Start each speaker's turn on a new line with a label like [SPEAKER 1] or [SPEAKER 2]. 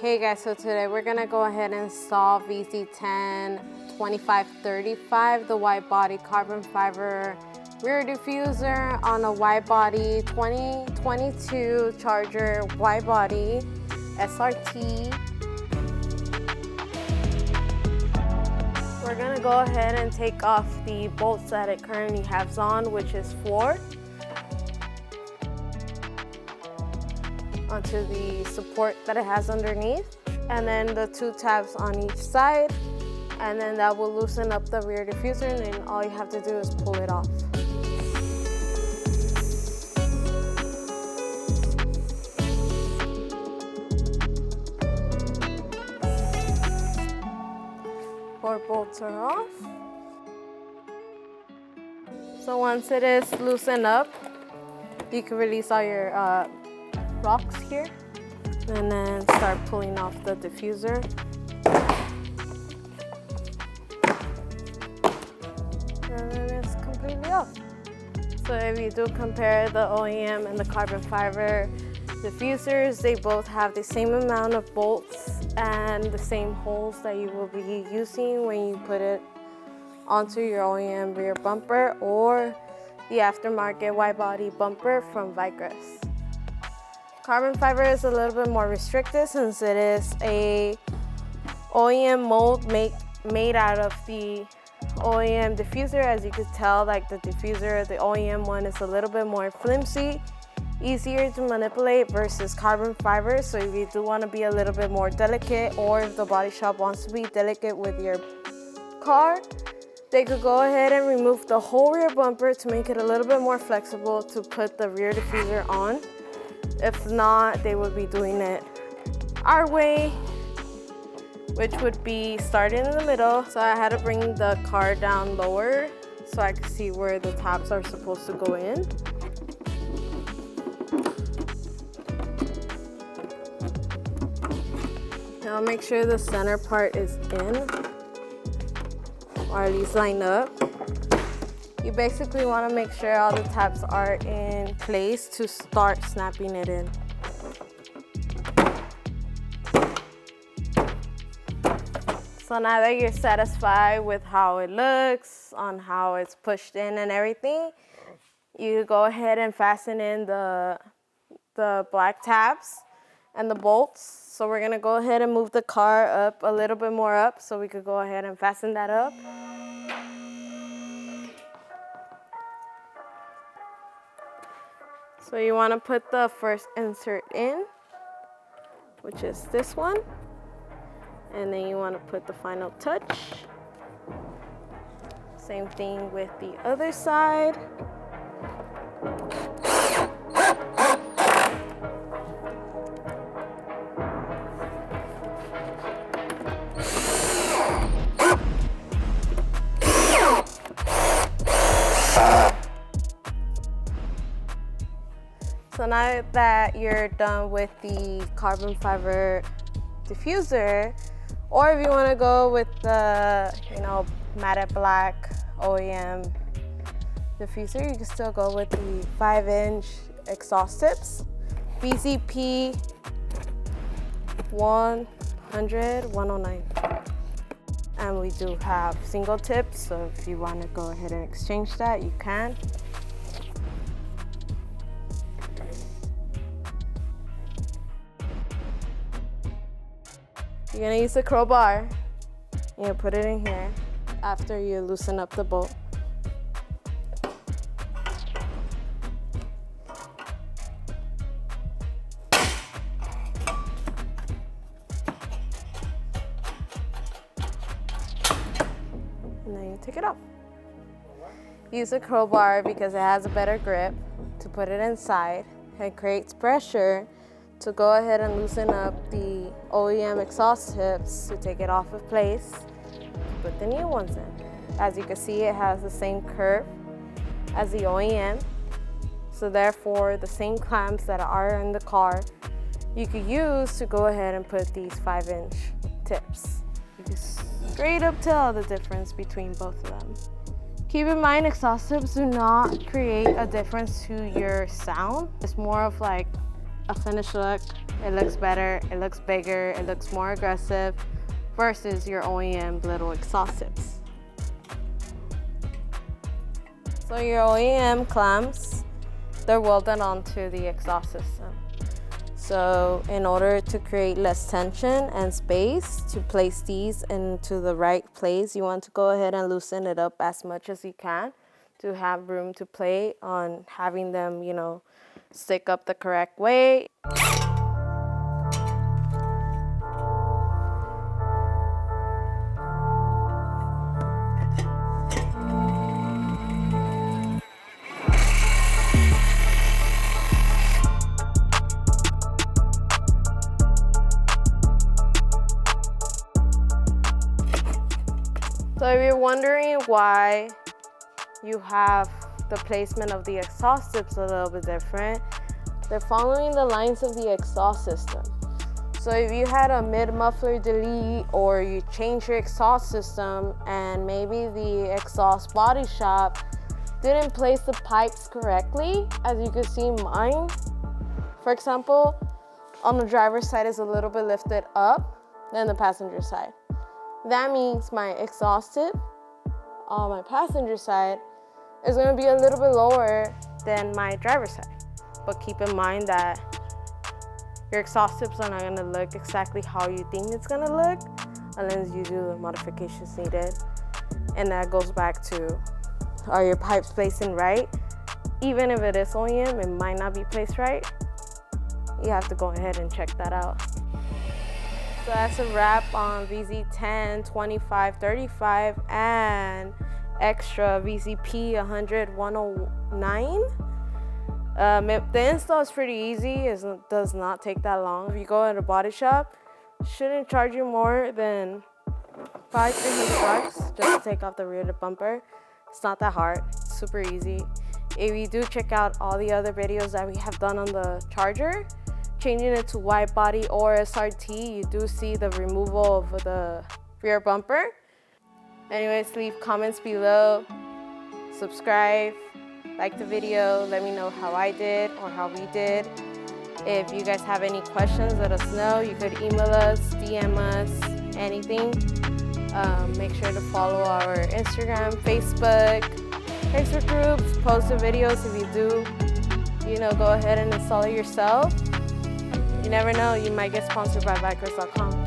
[SPEAKER 1] Hey guys, so today we're gonna go ahead and install VZ102535, the wide body carbon fiber rear diffuser on a wide body 2022 Charger wide body SRT. We're gonna go ahead and take off the bolts that it currently has on, which is 4. Onto the support that it has underneath, and then the 2 tabs on each side, and then that will loosen up the rear diffuser, and then all you have to do is pull it off. Four bolts are off. So once it is loosened up, you can release all your rocks here, and then start pulling off the diffuser. And then it's completely off. So if you do compare the OEM and the carbon fiber diffusers, they both have the same amount of bolts and the same holes that you will be using when you put it onto your OEM rear bumper or the aftermarket wide body bumper from Vicrez. Carbon fiber is a little bit more restricted since it is a OEM mold made out of the OEM diffuser. As you could tell, like the diffuser, the OEM one is a little bit more flimsy, easier to manipulate versus carbon fiber. So if you do want to be a little bit more delicate, or if the body shop wants to be delicate with your car, they could go ahead and remove the whole rear bumper to make it a little bit more flexible to put the rear diffuser on. If not, they would be doing it our way, which would be starting in the middle. So I had to bring the car down lower so I could see where the tabs are supposed to go in. Now make sure the center part is in, or at least line up. You basically want to make sure all the tabs are in place to start snapping it in. So now that you're satisfied with how it looks, on how it's pushed in and everything, you go ahead and fasten in the black tabs and the bolts. So we're gonna go ahead and move the car up a little bit more up so we could go ahead and fasten that up. So you want to put the first insert in, which is this one, and then you want to put the final touch. Same thing with the other side. So now that you're done with the carbon fiber diffuser, or if you want to go with the, matte black OEM diffuser, you can still go with the 5-inch exhaust tips, VZP 109. And we do have single tips, so if you want to go ahead and exchange that, you can. You're gonna use the crowbar. You're gonna put it in here after you loosen up the bolt. And then you take it off. Use a crowbar because it has a better grip to put it inside. It creates pressure to go ahead and loosen up the OEM exhaust tips to take it off of place, put the new ones in. As you can see, it has the same curve as the OEM, so therefore the same clamps that are in the car you could use to go ahead and put these 5-inch tips. You can straight up tell the difference between both of them. Keep in mind, exhaust tips do not create a difference to your sound. It's more of like a finished look It looks better, it looks bigger, it looks more aggressive versus your OEM little exhaust tips. So your OEM clamps, they're welded onto the exhaust system. So in order to create less tension and space to place these into the right place, you want to go ahead and loosen it up as much as you can to have room to play on having them, you know, stick up the correct way. So if you're wondering why you have the placement of the exhaust tips a little bit different, they're following the lines of the exhaust system. So if you had a mid-muffler delete or you change your exhaust system and maybe the exhaust body shop didn't place the pipes correctly, as you can see mine, for example, on the driver's side is a little bit lifted up than the passenger side. That means my exhaust tip on my passenger side is going to be a little bit lower than my driver's side. But keep in mind that your exhaust tips are not going to look exactly how you think it's going to look unless you do the modifications needed. And that goes back to, are your pipes placing right? Even if it is OEM, it might not be placed right. You have to go ahead and check that out. So that's a wrap on VZ102535 and extra VZP 100-109. The install is pretty easy. It does not take that long. If you go at a body shop, it shouldn't charge you more than $300 just to take off the rear bumper. It's not that hard. It's super easy. If you do check out all the other videos that we have done on the Charger, changing it to Widebody or SRT, you do see the removal of the rear bumper. Anyways, leave comments below, subscribe, like the video, let me know how I did or how we did. If you guys have any questions, let us know. You could email us, DM us, anything. Make sure to follow our Instagram, Facebook groups, post the videos. If you do, you know, go ahead and install it yourself. You never know, you might get sponsored by vicrez.com.